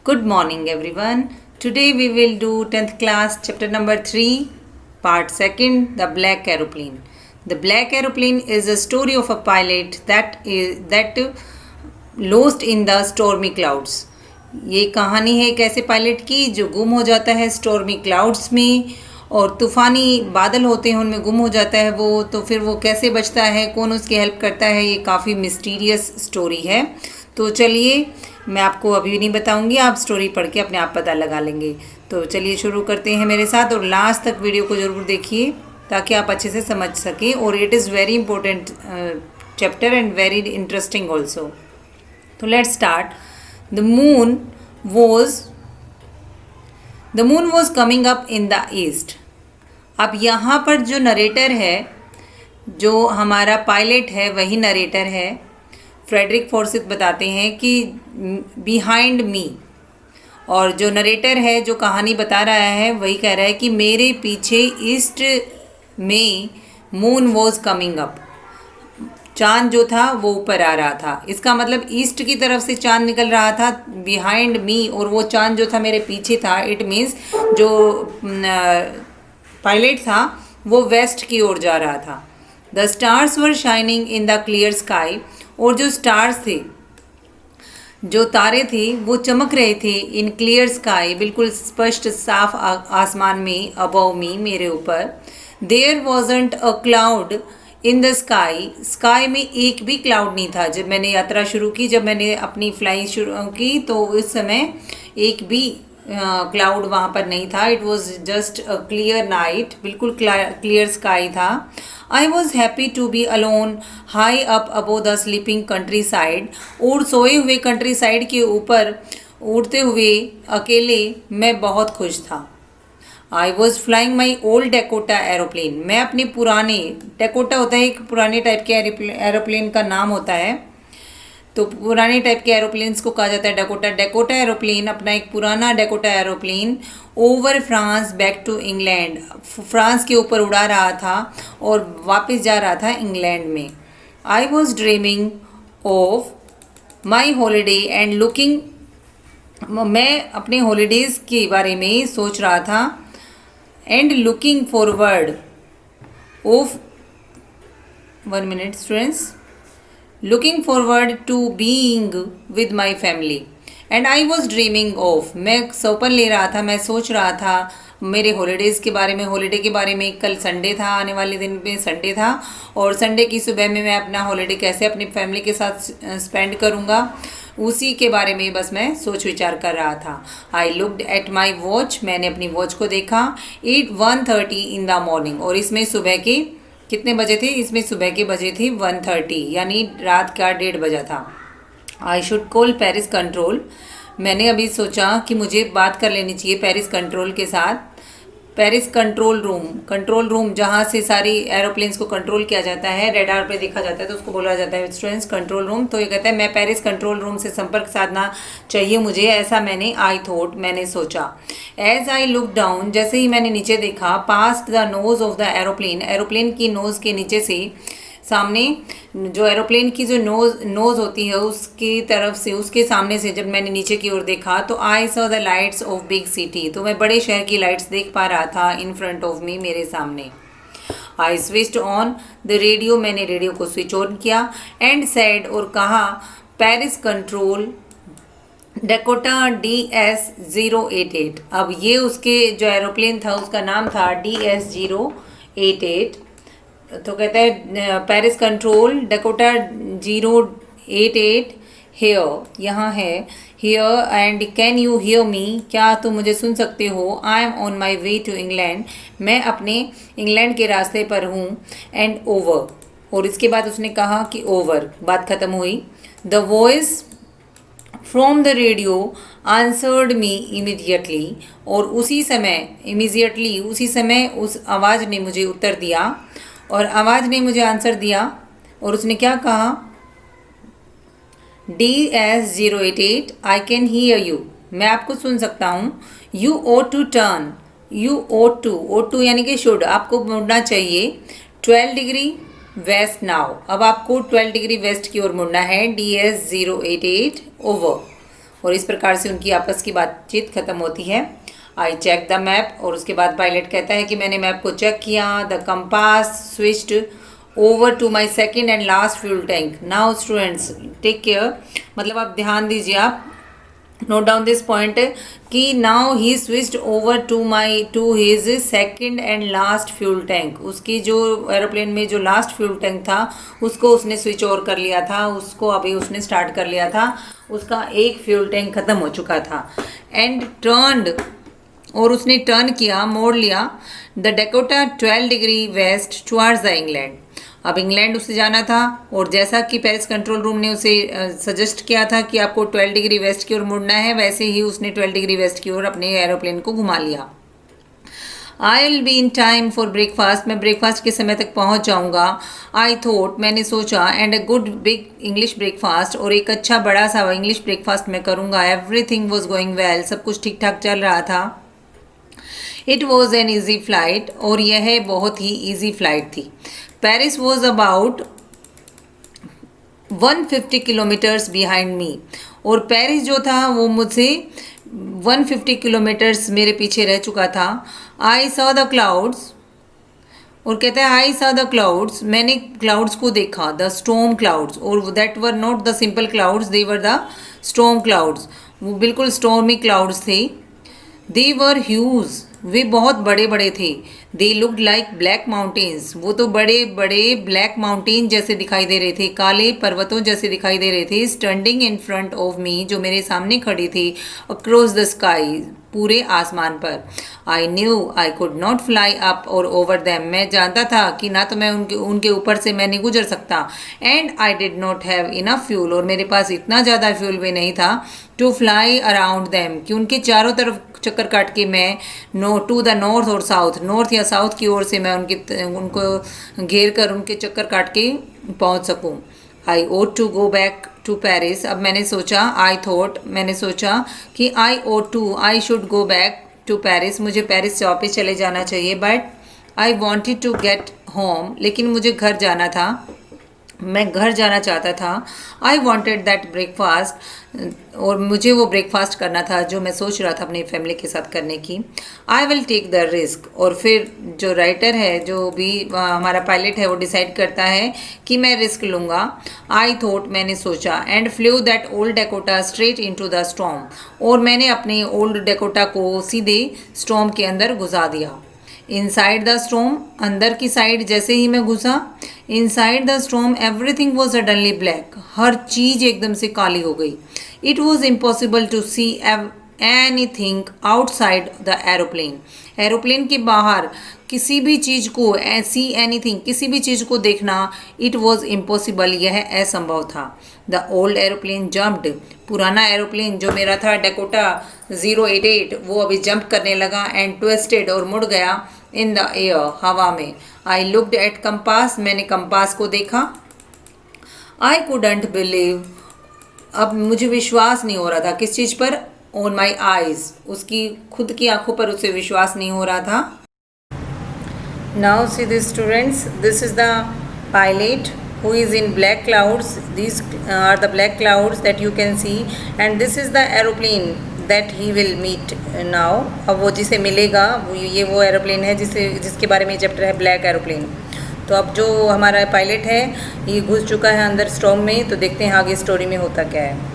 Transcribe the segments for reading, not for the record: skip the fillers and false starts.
Good morning everyone. Today we will do 10th class chapter number 3 part 2nd The Black Aeroplane. The Black Aeroplane is a story of a pilot that lost in the stormy clouds. ये कहानी है एक ऐसे pilot की जो गुम हो जाता है स्टॉर्मी क्लाउड्स में और तूफ़ानी बादल होते हैं उनमें गुम हो जाता है वो। तो फिर वो कैसे बचता है, कौन उसकी हेल्प करता है, ये काफ़ी मिस्टीरियस स्टोरी है। तो चलिए मैं आपको अभी नहीं बताऊंगी, आप स्टोरी पढ़ के अपने आप पता लगा लेंगे। तो चलिए शुरू करते हैं मेरे साथ और लास्ट तक वीडियो को ज़रूर देखिए ताकि आप अच्छे से समझ सकें। और it is very important chapter and very interesting also. तो let's start. The moon was coming up in the east. अब यहाँ पर जो नरेटर है, जो हमारा पायलट है वही नरेटर है। फ्रेडरिक फॉर्सिथ बताते हैं कि बिहाइंड मी, और जो नरेटर है जो कहानी बता रहा है वही कह रहा है कि मेरे पीछे ईस्ट में मून वॉज कमिंग अप, चांद जो था वो ऊपर आ रहा था। इसका मतलब ईस्ट की तरफ से चांद निकल रहा था बिहाइंड मी, और वो चांद जो था मेरे पीछे था। इट मीन्स जो पायलट था वो वेस्ट की ओर जा रहा था। The stars were shining in the clear sky, और जो स्टार्स थे, जो तारे थे वो चमक रहे थे इन क्लियर स्काई, बिल्कुल स्पष्ट साफ आसमान में, अबव मी, मेरे ऊपर। There wasn't a cloud in the sky, sky में एक भी क्लाउड नहीं था। जब मैंने यात्रा शुरू की, जब मैंने अपनी फ्लाइंग शुरू की, तो उस समय एक भी क्लाउड वहाँ पर नहीं था। It was just a clear night, बिल्कुल क्लियर स्काई था। I was happy to be alone high up above the sleeping countryside, और सोए हुए कंट्री साइड के ऊपर उड़ते हुए अकेले मैं बहुत खुश था। I was flying my old Dakota aeroplane, मैं अपने पुराने, डेकोटा होता है एक पुराने टाइप के एरोप्लेन का नाम होता है, तो पुराने टाइप के एरोप्लेन्स को कहा जाता है डेकोटा। डेकोटा एरोप्लेन, अपना एक पुराना Dakota aeroplane over France back to England, France के ऊपर उड़ा रहा था और वापस जा रहा था इंग्लैंड में। I was dreaming of my holiday and looking, मैं अपने हॉलीडेज़ के बारे में सोच रहा था, and looking forward of, 1 minute students, looking forward to being with my family. And I was dreaming of, मैं सपन ले रहा था, मैं सोच रहा था मेरे हॉलीडेज़ के बारे में, हॉलीडे के बारे में। कल संडे था, आने वाले दिन में संडे था, और संडे की सुबह में मैं अपना हॉलीडे कैसे अपनी फैमिली के साथ स्पेंड करूँगा, उसी के बारे में बस मैं सोच विचार कर रहा था। I looked at my watch, मैंने अपनी वॉच को देखा। 1:30 इन द मॉर्निंग, और इसमें सुबह के कितने बजे थे? इसमें सुबह के बजे थे 1:30, यानी रात का 1:30 बजा था। I should call Paris control, मैंने अभी सोचा कि मुझे बात कर लेनी चाहिए पेरिस कंट्रोल के साथ। पेरिस कंट्रोल रूम जहाँ से सारी एरोप्लेन्स को कंट्रोल किया जाता है, रेडार पे देखा जाता है, तो उसको बोला जाता है स्टूडेंट्स कंट्रोल रूम। तो ये कहता है मैं पेरिस कंट्रोल रूम से संपर्क साधना चाहिए मुझे, ऐसा मैंने सोचा। एज आई लुक डाउन, जैसे ही मैंने नीचे देखा, past the nose of the aeroplane की नोज़ के नीचे से, सामने जो एरोप्लेन की जो नोज़ होती है उसकी तरफ से, उसके सामने से जब मैंने नीचे की ओर देखा, तो I saw the lights off big city, तो मैं बड़े शहर की लाइट्स देख पा रहा था इन फ्रंट ऑफ मी, मेरे सामने। I switched on the radio, मैंने रेडियो को स्विच ऑन किया। एंड सेड, और कहा, पेरिस कंट्रोल डेकोटा DS-088। अब ये उसके जो एरोप्लेन था उसका नाम था DS-088। तो कहता है पेरिस कंट्रोल डेकोटा 088 हेयर, यहाँ है, here, and can you hear me, क्या तुम मुझे सुन सकते हो? I am on my way to England, मैं अपने इंग्लैंड के रास्ते पर हूँ। एंड ओवर, और इसके बाद उसने कहा कि ओवर, बात ख़त्म हुई। The voice from the radio answered me immediately, और उसी समय उस आवाज़ ने मुझे उत्तर दिया, और आवाज़ ने मुझे आंसर दिया, और उसने क्या कहा? DS-088 I can hear you, मैं आपको सुन सकता हूँ। You ought to turn, ought to यानी कि शुड, आपको मुड़ना चाहिए 12 डिग्री वेस्ट नाउ, अब आपको 12 डिग्री वेस्ट की ओर मुड़ना है। DS-088 ओवर, और इस प्रकार से उनकी आपस की बातचीत खत्म होती है। आई चेक द मैप, और उसके बाद पायलट कहता है कि मैंने मैप को चेक किया। The compass switched over to my second and last fuel tank. Now students take care, मतलब आप ध्यान दीजिए, आप नोट डाउन दिस पॉइंट कि now he switched over to his second and last fuel tank. उसकी जो aeroplane में जो लास्ट फ्यूल टैंक था उसको उसने स्विच ओवर कर लिया था, उसको अभी उसने स्टार्ट कर लिया था, उसका एक फ्यूल टैंक ख़त्म हो चुका था। एंड टर्नड, और उसने टर्न किया, मोड़ लिया, the Dakota 12 degree west towards the England. अब इंग्लैंड उसे जाना था, और जैसा कि पेरिस कंट्रोल रूम ने उसे सजेस्ट किया था कि आपको 12 डिग्री वेस्ट की ओर मुड़ना है, वैसे ही उसने 12 डिग्री वेस्ट की ओर अपने एरोप्लेन को घुमा लिया। I will be in time for breakfast, मैं ब्रेकफास्ट के समय तक पहुंच जाऊंगा। आई थॉट, मैंने सोचा, and a good big English breakfast, और एक अच्छा बड़ा सा इंग्लिश ब्रेकफास्ट मैं करूंगा। एवरीथिंग वॉज गोइंग वेल, सब कुछ ठीक ठाक चल रहा था। It was an easy flight, और यह बहुत ही ईजी फ्लाइट थी। Paris was about 150 kilometres behind me, और पेरिस जो था वो मुझसे 150 किलोमीटर्स मेरे पीछे रह चुका था। आई सॉ द क्लाउड्स, और कहता है आई सॉ द क्लाउड्स, मैंने क्लाउड्स को देखा, द स्टॉर्म क्लाउड्स, और that were not the simple clouds, they were the storm clouds, वो बिल्कुल स्टॉर्मी क्लाउड्स थे। दे वर ह्यूज, वे बहुत बड़े बड़े थे। They looked like black mountains, वो तो बड़े बड़े ब्लैक माउंटेन जैसे दिखाई दे रहे थे, काले पर्वतों जैसे दिखाई दे रहे थे। Standing in front of me, जो मेरे सामने खड़ी थी, अक्रॉस द स्काई, पूरे आसमान पर। I knew I could not fly up और ओवर दैम, मैं जानता था कि ना तो मैं उनके ऊपर से मैं नहीं गुजर सकता। And I did not have enough fuel, और मेरे पास इतना ज़्यादा फ्यूल भी नहीं था टू फ्लाई अराउंड दैम, कि उनके चारों तरफ चक्कर काट के मैं टू द नॉर्थ और साउथ, नॉर्थ या साउथ की ओर से मैं उनको घेर कर उनके चक्कर काट के पहुंच सकूं। I ought to go back to Paris, अब मैंने सोचा, आई थॉट, मैंने सोचा कि I should go back to Paris, मुझे पेरिस से वापस चले जाना चाहिए। But I wanted to get home, लेकिन मुझे घर जाना था, मैं घर जाना चाहता था। आई वॉन्टेड दैट ब्रेकफास्ट, और मुझे वो ब्रेकफास्ट करना था जो मैं सोच रहा था अपनी फैमिली के साथ करने की। I will take the risk, और फिर जो राइटर है, जो भी हमारा पायलट है, वो डिसाइड करता है कि मैं रिस्क लूँगा। आई थॉट, मैंने सोचा, and flu that old Dakota straight into the storm, और मैंने अपने ओल्ड डेकोटा को सीधे स्टॉर्म के अंदर घुसा दिया। इनसाइड द स्टॉर्म, अंदर की साइड जैसे ही मैं घुसा, inside the storm everything was suddenly black, हर चीज़ एकदम से काली हो गई। It was impossible to see anything outside the aeroplane, aeroplane के बाहर किसी भी चीज़ को, सी एनीथिंग, किसी भी चीज़ को देखना, इट वॉज इम्पॉसिबल, यह असंभव था। द ओल्ड एरोप्लेन जम्प्ड, पुराना एरोप्लेन जो मेरा था डेकोटा 088, वो अभी जंप करने लगा, एंड ट्विस्टेड, और मुड़ गया, इन द एयर, हवा में। आई लुक्ड एट कंपास, मैंने कंपास को देखा। आई कुडंट बिलीव, अब मुझे विश्वास नहीं हो रहा था, किस चीज़ पर, ऑन माई आईज, उसकी खुद की आंखों पर उसे विश्वास नहीं हो रहा था। Now see this students, this is the pilot who is in black clouds. These are the black clouds that you can see, and this is the aeroplane that he will meet now. अब वो जिसे मिलेगा, ये वो aeroplane है जिसके बारे में चैप्टर है, ब्लैक एरोप्लेन। तो अब जो हमारा पायलट है ये घुस चुका है अंदर स्टॉर्म में, तो देखते हैं आगे स्टोरी में होता क्या है।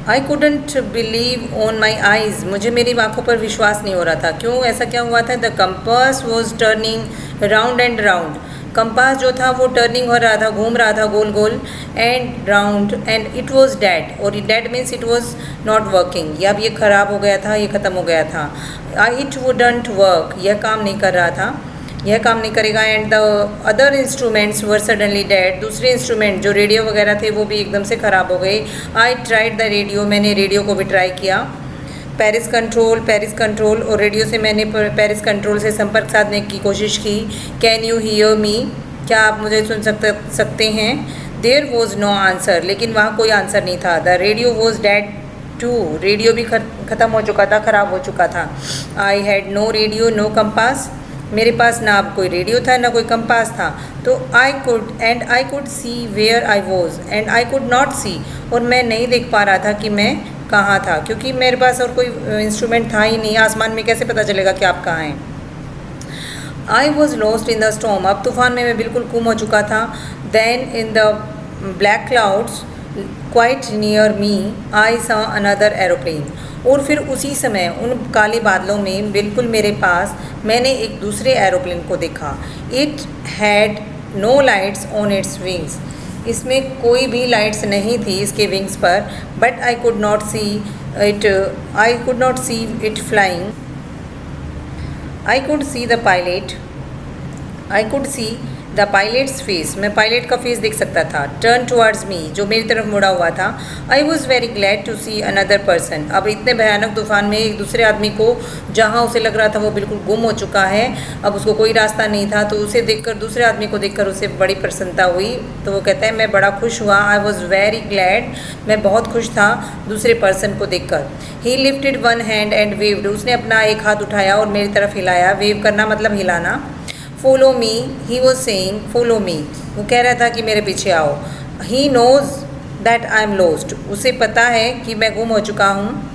I couldn't believe on my eyes, मुझे मेरी आंखों पर विश्वास नहीं हो रहा था। क्यों, ऐसा क्या हुआ था? The compass was turning round and round, compass जो था वो टर्निंग हो रहा था, घूम रहा था गोल गोल, and round, and it was dead, और dead means it was not working, या अब ये ख़राब हो गया था, ये ख़त्म हो गया था। इट वुडंट वर्क, यह काम नहीं कर रहा था, यह काम नहीं करेगा। And the other instruments were suddenly dead, दूसरे इंस्ट्रूमेंट जो रेडियो वगैरह थे वो भी एकदम से ख़राब हो गए। आई ट्राइड द रेडियो, मैंने रेडियो को भी ट्राई किया। पेरिस कंट्रोल, और रेडियो से मैंने पेरिस कंट्रोल से संपर्क साधने की कोशिश की। कैन यू हियर मी, क्या आप मुझे सुन सकते हैं? देयर वॉज नो आंसर, लेकिन वहाँ कोई आंसर नहीं था। The radio was dead too, radio भी ख़त्म हो चुका था, ख़राब हो चुका था। I had no radio, no compass, मेरे पास ना कोई रेडियो था ना कोई कंपास था। तो I could see where I was and I could not see, और मैं नहीं देख पा रहा था कि मैं कहाँ था, क्योंकि मेरे पास और कोई इंस्ट्रूमेंट था ही नहीं। आसमान में कैसे पता चलेगा कि आप कहाँ हैं। I was lost in the storm, अब तूफान में मैं बिल्कुल गुम हो चुका था। Then in the black clouds quite near me I saw another aeroplane, और फिर उसी समय उन काले बादलों में बिल्कुल मेरे पास मैंने एक दूसरे एरोप्लेन को देखा। It had no lights on its wings, इसमें कोई भी लाइट्स नहीं थी इसके विंग्स पर, but I could not see it flying. I could see the pilot's face, मैं पायलट का फेस देख सकता था। टर्न टुवर्ड्स मी, जो मेरी तरफ मुड़ा हुआ था। I was very glad to see another person, अब इतने भयानक तूफान में एक दूसरे आदमी को, जहाँ उसे लग रहा था वो बिल्कुल गुम हो चुका है, अब उसको कोई रास्ता नहीं था, तो उसे देखकर, दूसरे आदमी को देखकर उसे बड़ी प्रसन्नता हुई। तो वो कहता है मैं बड़ा खुश हुआ। आई वॉज वेरी ग्लैड, मैं बहुत खुश था दूसरे पर्सन को देखकर। ही lifted one hand and waived, उसने अपना एक हाथ उठाया और मेरी तरफ हिलाया। वेव करना मतलब हिलाना। Follow me, he was saying follow me, वो कह रहा था कि मेरे पीछे आओ। He knows that I am lost, उसे पता है कि मैं गुम हो चुका हूँ।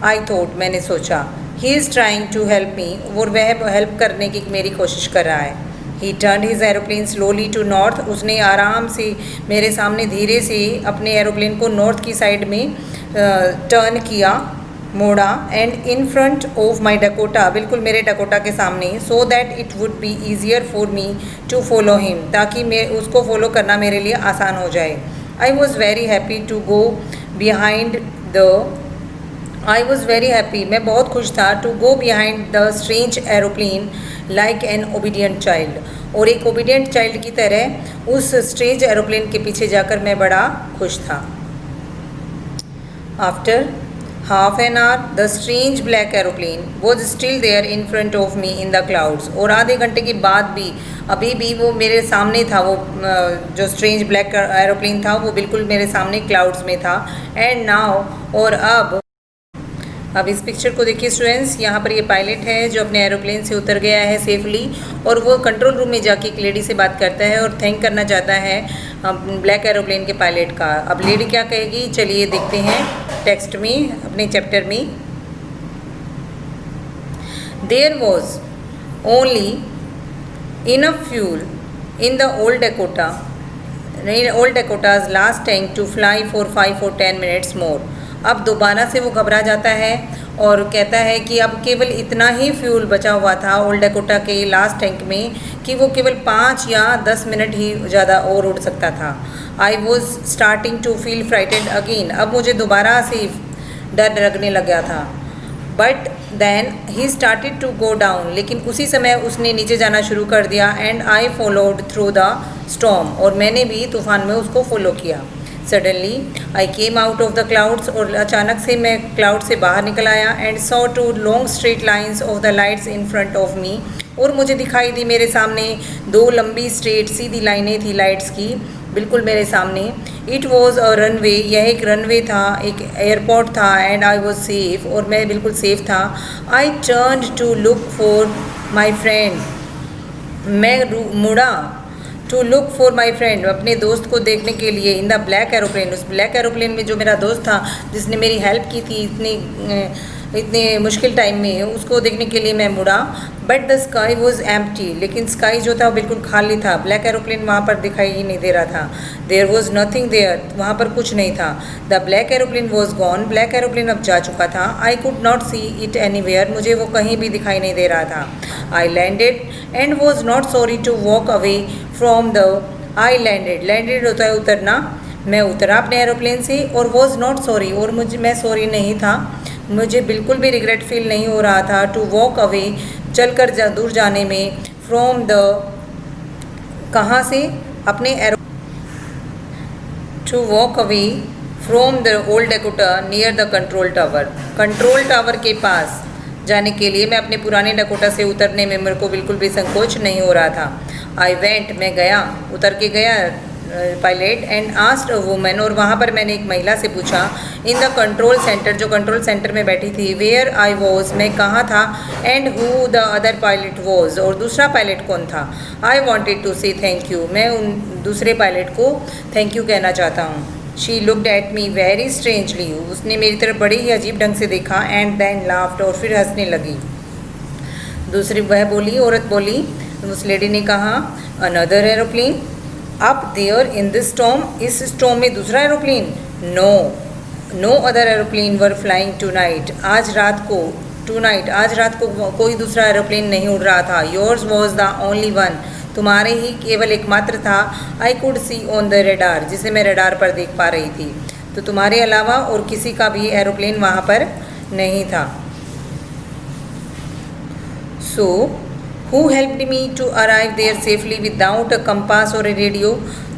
आई थॉट, मैंने सोचा। He is trying to help me, और वह हेल्प करने की मेरी कोशिश कर रहा है। He turn his aeroplane slowly to north, उसने आराम से मेरे सामने धीरे से अपने एरोप्लेन को नॉर्थ की साइड में टर्न किया, मोड़ा। And in front of my Dakota, बिल्कुल मेरे डकोटा के सामने। So that it would be easier for me to follow him, ताकि मैं उसको फॉलो करना मेरे लिए आसान हो जाए। I was very happy to go behind मैं बहुत खुश था, to go behind the strange aeroplane like an obedient child, और एक ओबीडियंट चाइल्ड की तरह उस स्ट्रेंज एरोप्लेन के पीछे जाकर मैं बड़ा खुश था। After half an hour, the strange black aeroplane was still there in front of me in the clouds, और आधे घंटे के बाद भी अभी भी वो मेरे सामने था। वो जो स्ट्रेंज ब्लैक एरोप्लेन था वो बिल्कुल मेरे सामने क्लाउड्स में था। एंड नाउ, और अब इस पिक्चर को देखिए स्टूडेंट्स, यहाँ पर ये पायलट है जो अपने एरोप्लेन से उतर गया है सेफली, और वो कंट्रोल रूम में जाके एक लेडी से बात करता है और थैंक करना चाहता है ब्लैक एरोप्लेन के पायलट का। अब लेडी क्या कहेगी, चलिए देखते हैं टेक्स्ट में, अपने चैप्टर में। There was only enough fuel in the old Dakota's last tank to fly for 5 or 10 minutes more. अब दोबारा से वो घबरा जाता है और कहता है कि अब केवल इतना ही फ्यूल बचा हुआ था ओल्ड डेकोटा के लास्ट टैंक में कि वो केवल 5 या 10 मिनट ही ज़्यादा और उड़ सकता था। I was starting to feel frightened again, अब मुझे दोबारा से डर लगने लगा था। But then he started to go down, लेकिन उसी समय उसने नीचे जाना शुरू कर दिया। And I followed through the storm, और मैंने भी तूफान में उसको फॉलो किया। Suddenly I came out of the clouds, और अचानक से मैं क्लाउड से बाहर निकल आया। And saw 2 long straight lines of the lights in front of me, और मुझे दिखाई दी मेरे सामने 2 लंबी स्ट्रेट सीधी लाइनें थी लाइट्स की, बिल्कुल मेरे सामने। इट वॉज़ अ रनवे, यह एक रनवे था, एक एयरपोर्ट था। एंड आई वॉज सेफ, और मैं बिल्कुल सेफ था। I turned to look for my friend, मैं मुड़ा to look for my friend, अपने दोस्त को देखने के लिए। इन द ब्लैक एरोप्लेन, उस ब्लैक एरोप्लेन में जो मेरा दोस्त था जिसने मेरी हेल्प की थी इतने मुश्किल टाइम में, उसको देखने के लिए मैं मुड़ा। But the sky was empty, लेकिन स्काई जो था वो बिल्कुल खाली था। ब्लैक एरोप्लेन वहाँ पर दिखाई ही नहीं दे रहा था। देयर वॉज नथिंग देयर, वहाँ पर कुछ नहीं था। The black aeroplane was gone, black aeroplane अब जा चुका था। I could not see it anywhere, मुझे वो कहीं भी दिखाई नहीं दे रहा था। I landed and was not sorry to walk away from the I landed होता है उतरना, मैं उतरा अपने एरोप्लेन से। और वॉज नॉट सॉरी, और मैं सॉरी नहीं था, मुझे बिल्कुल भी रिग्रेट फील नहीं हो रहा था। टू वॉक अवे, चल कर दूर जाने में। फ्रॉम द, कहाँ से, अपने to walk away from the old Dakota near the control tower के पास जाने के लिए मैं अपने पुराने डकोटा से उतरने में मेरे को बिल्कुल भी संकोच नहीं हो रहा था। आई वेंट, मैं गया, उतर के गया pilot and asked a woman, और वहाँ पर मैंने एक महिला से पूछा, इन द कंट्रोल सेंटर, जो कंट्रोल सेंटर में बैठी थी, वेयर आई वॉज, मैं कहाँ था, and who the other pilot was, और दूसरा पायलट कौन था। आई वॉन्टेड टू से थैंक यू, मैं उन दूसरे पायलट को थैंक यू कहना चाहता हूँ। She looked at me very strangely, उसने मेरी तरफ बड़े ही अजीब ढंग से देखा, एंड देन लाफ्ड, और फिर हंसने लगी। दूसरी वह बोली, औरत बोली, उस लेडी ने कहा, another aeroplane up there in this storm, इस स्टॉर्म में दूसरा aeroplane. No other aeroplane were flying tonight, आज रात को, टू नाइट, आज रात को कोई दूसरा एरोप्लेन नहीं उड़ रहा था। Yours was the only one, तुम्हारे ही केवल एकमात्र था। I could C on the radar, जिसे मैं रेडार पर देख पा रही थी। तो तुम्हारे अलावा और किसी का भी एरोप्लेन वहाँ पर नहीं था। So who helped me to arrive there safely without a compass और ए रेडियो।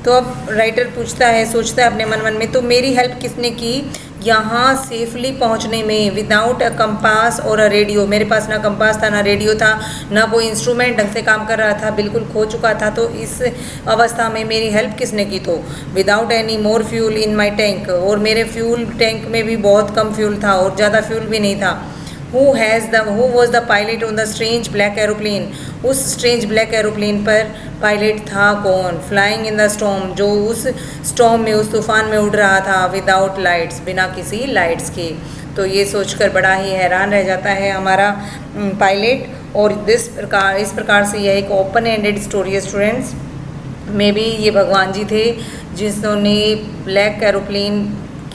तो अब राइटर पूछता है, सोचता है अपने मन में, तो मेरी हेल्प किसने की यहाँ सेफली पहुँचने में, विदाउट अ कंपास और अ रेडियो। मेरे पास ना कंपास था, ना रेडियो था, ना कोई इंस्ट्रूमेंट ढंग से काम कर रहा था, बिल्कुल खो चुका था। तो इस अवस्था में मेरी हेल्प किसने की, तो without any more fuel in my tank, और मेरे फ्यूल टैंक में भी बहुत कम फ्यूल था और ज़्यादा फ्यूल भी नहीं था। Who was the pilot on the strange black aeroplane, उस स्ट्रेंज ब्लैक एरोप्लेन पर पायलट था कौन। फ्लाइंग इन द स्टॉर्म, जो उस स्टॉर्म में, उस तूफान में उड़ रहा था, विदाउट लाइट्स, बिना किसी लाइट्स के। तो ये सोचकर बड़ा ही हैरान रह जाता है हमारा पायलट। और इस प्रकार से यह एक ओपन एंडेड स्टोरी है स्टूडेंट्स। मे बी ये भगवान जी थे जिन्होंने ब्लैक एरोप्लेन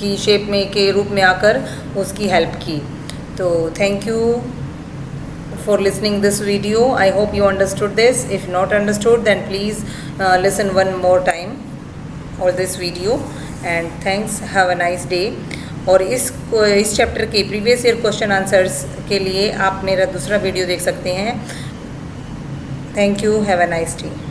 की शेप में, के रूप में आकर उसकी हेल्प की। So thank you for listening this video. I hope you understood this. If not understood, then please listen one more time or this video, and thanks. Have a nice day. और इस chapter के previous year question answers के लिए आप मेरा दूसरा video देख सकते हैं। Thank you. Have a nice day.